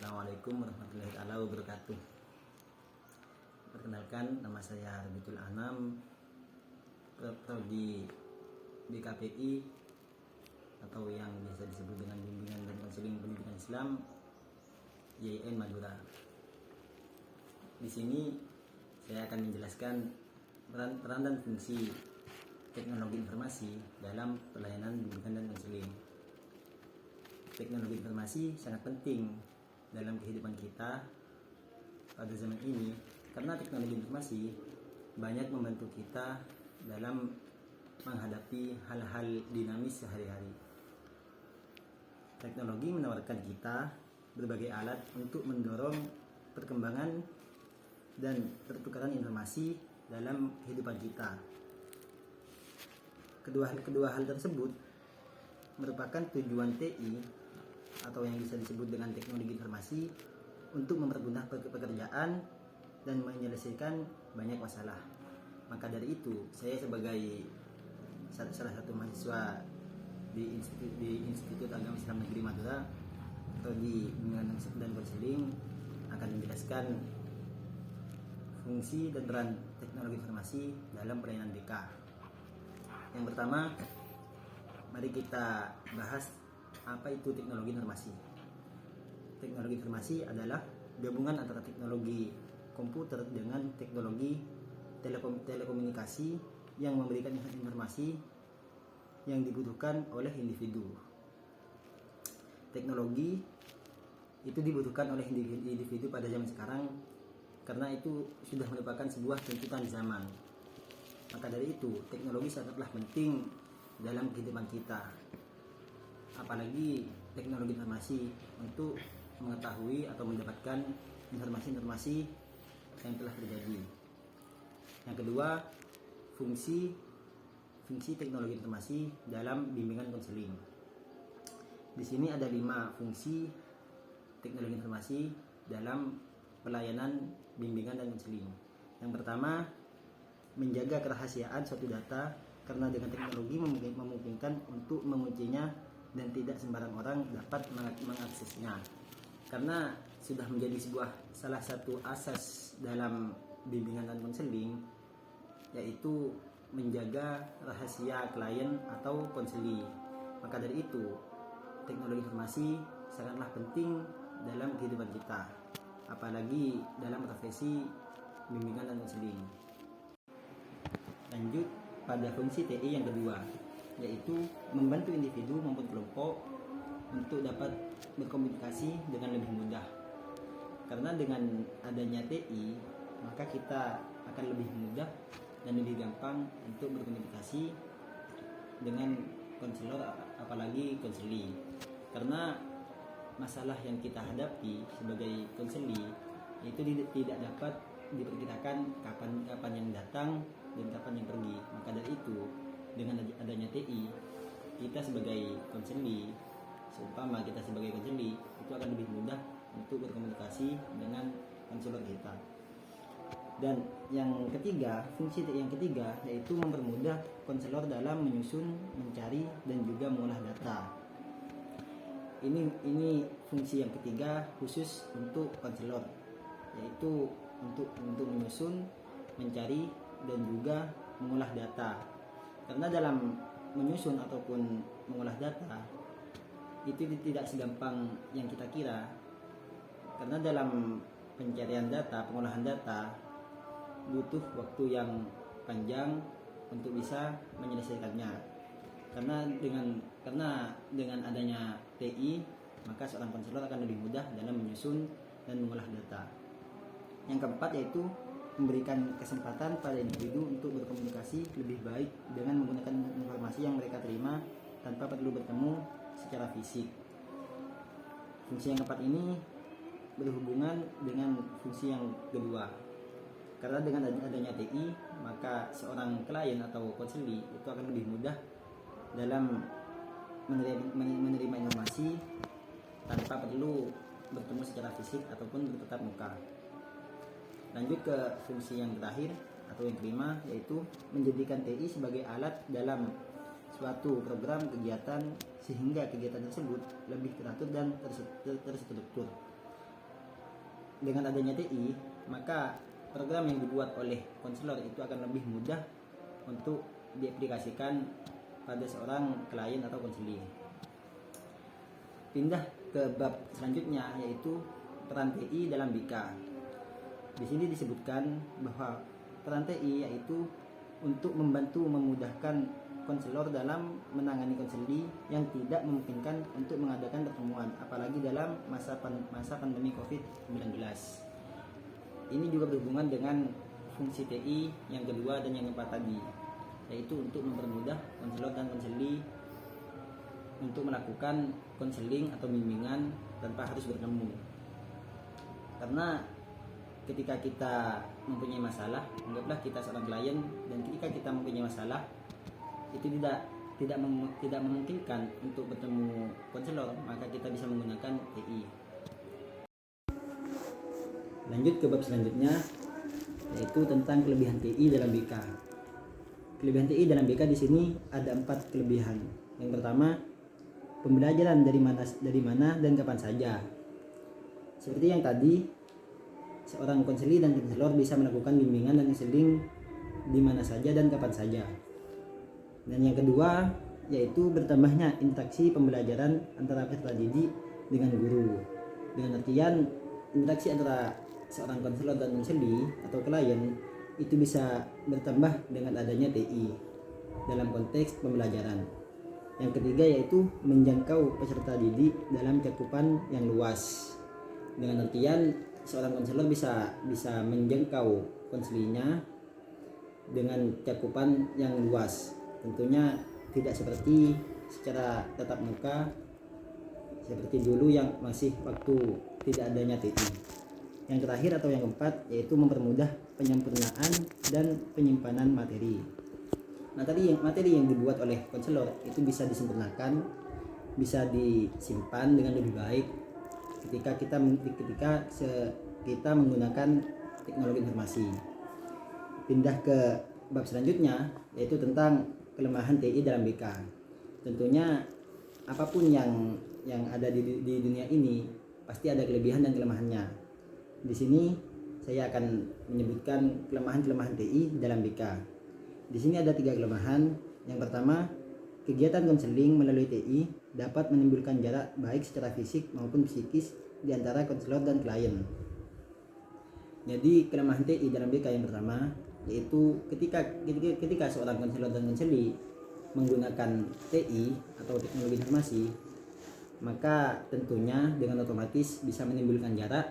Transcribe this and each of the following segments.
Assalamualaikum warahmatullahi wabarakatuh. Perkenalkan, nama saya Rabitul Anam, prodi BKPI atau yang biasa disebut dengan Bimbingan dan Konseling Pendidikan Islam YIN Madura. Di sini saya akan menjelaskan peran dan fungsi teknologi informasi dalam pelayanan bimbingan dan konseling. Teknologi informasi sangat penting dalam kehidupan kita pada zaman ini karena teknologi informasi banyak membantu kita dalam menghadapi hal-hal dinamis sehari-hari. Teknologi menawarkan kita berbagai alat untuk mendorong perkembangan dan pertukaran informasi dalam kehidupan kita. Kedua hal tersebut merupakan tujuan TI atau yang bisa disebut dengan teknologi informasi untuk mempermudah pekerjaan dan menyelesaikan banyak masalah. Maka dari itu, saya sebagai salah satu mahasiswa di Institut Agama Islam Negeri Madura atau di Bimbingan dan Konseling akan menjelaskan fungsi dan peran teknologi informasi dalam pelayanan BK. Yang pertama, mari kita bahas apa itu teknologi informasi. Teknologi informasi adalah gabungan antara teknologi komputer dengan teknologi telekomunikasi yang memberikan informasi yang dibutuhkan oleh individu. Teknologi itu dibutuhkan oleh individu pada zaman sekarang karena itu sudah merupakan sebuah tuntutan zaman. Maka dari itu, teknologi sangatlah penting dalam kehidupan kita. Apalagi teknologi informasi untuk mengetahui atau mendapatkan informasi-informasi yang telah terjadi. Yang kedua, fungsi teknologi informasi dalam bimbingan konseling. Di sini ada 5 fungsi teknologi informasi dalam pelayanan bimbingan dan konseling. Yang pertama, menjaga kerahasiaan suatu data karena dengan teknologi memungkinkan untuk menguncinya dan tidak sembarang orang dapat mengaksesnya. Karena sudah menjadi salah satu asas dalam bimbingan dan konseling, yaitu menjaga rahasia klien atau konseli. Maka dari itu, teknologi informasi sangatlah penting dalam kehidupan kita, apalagi dalam profesi bimbingan dan konseling. Lanjut pada fungsi TI yang kedua, yaitu membantu individu maupun kelompok untuk dapat berkomunikasi dengan lebih mudah. Karena dengan adanya TI, maka kita akan lebih mudah dan lebih gampang untuk berkomunikasi dengan konselor, apalagi konseli. Karena masalah yang kita hadapi sebagai konseli itu tidak dapat diperkirakan kapan yang datang dan kapan yang pergi. Maka dari itu, dengan adanya TI, kita sebagai konseli, seumpama kita sebagai konseli, itu akan lebih mudah untuk berkomunikasi dengan konselor kita. Dan yang ketiga, fungsi yang ketiga yaitu mempermudah konselor dalam menyusun, mencari, dan juga mengolah data. Ini fungsi yang ketiga khusus untuk konselor, yaitu untuk menyusun, mencari, dan juga mengolah data. Karena dalam menyusun ataupun mengolah data itu tidak segampang yang kita kira. Karena dalam pencarian data, pengolahan data butuh waktu yang panjang untuk bisa menyelesaikannya. Karena dengan adanya TI, maka seorang konselor akan lebih mudah dalam menyusun dan mengolah data. Yang keempat yaitu memberikan kesempatan pada individu untuk berkomunikasi lebih baik dengan menggunakan informasi yang mereka terima tanpa perlu bertemu secara fisik. Fungsi yang keempat ini berhubungan dengan fungsi yang kedua. Karena dengan adanya TI, maka seorang klien atau konseli itu akan lebih mudah dalam menerima informasi tanpa perlu bertemu secara fisik ataupun bertatap muka. Lanjut ke fungsi yang terakhir atau yang kelima, yaitu menjadikan TI sebagai alat dalam suatu program kegiatan sehingga kegiatan tersebut lebih teratur dan terstruktur. dengan adanya TI, maka program yang dibuat oleh konselor itu akan lebih mudah untuk diaplikasikan pada seorang klien atau konseling. Pindah ke bab selanjutnya, yaitu peran TI dalam BK. Di sini disebutkan bahwa peran TI yaitu untuk membantu memudahkan konselor dalam menangani konseli yang tidak memungkinkan untuk mengadakan pertemuan, apalagi dalam masa pandemi COVID-19. Ini juga berhubungan dengan fungsi TI yang kedua dan yang keempat tadi, yaitu untuk mempermudah konselor dan konseli untuk melakukan konseling atau bimbingan tanpa harus bertemu. Karena ketika kita mempunyai masalah, anggaplah kita seorang klien, dan ketika kita mempunyai masalah itu tidak memungkinkan untuk bertemu konselor, maka kita bisa menggunakan TI. Lanjut ke bab selanjutnya, yaitu tentang kelebihan TI dalam BK. Kelebihan TI dalam BK di sini ada 4 kelebihan. Yang pertama, pembelajaran dari mana dan kapan saja. Seperti yang tadi, seorang konseli dan konselor bisa melakukan bimbingan dan konseling di mana saja dan kapan saja. Dan yang kedua, yaitu bertambahnya interaksi pembelajaran antara peserta didik dengan guru. Dengan artian, interaksi antara seorang konselor dan konseli atau klien itu bisa bertambah dengan adanya TI dalam konteks pembelajaran. Yang ketiga, yaitu menjangkau peserta didik dalam cakupan yang luas. Dengan artian, seorang konselor bisa menjangkau konselinya dengan cakupan yang luas. Tentunya tidak seperti secara tatap muka seperti dulu yang masih waktu tidak adanya TI. Yang terakhir atau yang keempat, yaitu mempermudah penyempurnaan dan penyimpanan materi. Materi yang dibuat oleh konselor itu bisa disempurnakan, bisa disimpan dengan lebih baik ketika kita menggunakan teknologi informasi. Pindah ke bab selanjutnya, yaitu tentang kelemahan TI dalam BK. Tentunya apapun yang ada di dunia ini pasti ada kelebihan dan kelemahannya. Di sini saya akan menyebutkan kelemahan TI dalam BK. Di sini ada 3 kelemahan. Yang pertama, kegiatan konseling melalui TI dapat menimbulkan jarak baik secara fisik maupun psikis di antara konselor dan klien. Jadi kelemahan TI dalam BK yang pertama, yaitu ketika seorang konselor dan konseli menggunakan TI atau teknologi informasi, maka tentunya dengan otomatis bisa menimbulkan jarak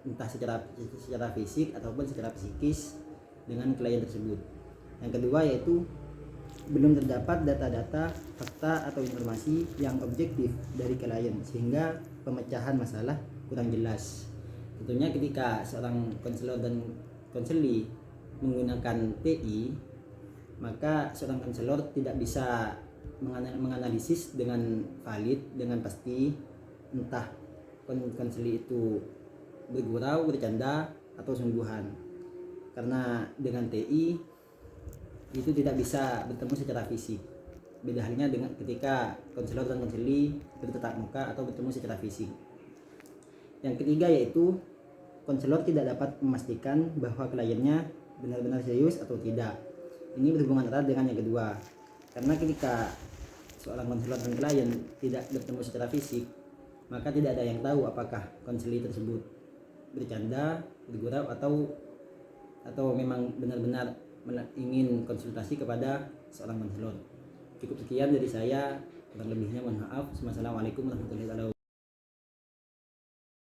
entah secara fisik ataupun secara psikis dengan klien tersebut. Yang kedua, yaitu belum terdapat data-data, fakta atau informasi yang objektif dari klien sehingga pemecahan masalah kurang jelas. Tentunya ketika seorang konselor dan konseli menggunakan TI, maka seorang konselor tidak bisa menganalisis dengan valid, dengan pasti, entah konseli itu bergurau, bercanda, atau sungguhan. Karena dengan TI itu tidak bisa bertemu secara fisik. Beda halnya dengan ketika konselor dan konseli bertatap muka atau bertemu secara fisik. Yang ketiga, yaitu konselor tidak dapat memastikan bahwa kliennya benar-benar serius atau tidak. Ini berhubungan erat dengan yang kedua. Karena ketika seorang konselor dan klien tidak bertemu secara fisik, maka tidak ada yang tahu apakah konseli tersebut bercanda, bergurau, atau memang benar-benar ingin konsultasi kepada seorang konselor. Cukup sekian dari saya, kurang lebihnya mohon maaf. Wassalamualaikum warahmatullahi wabarakatuh.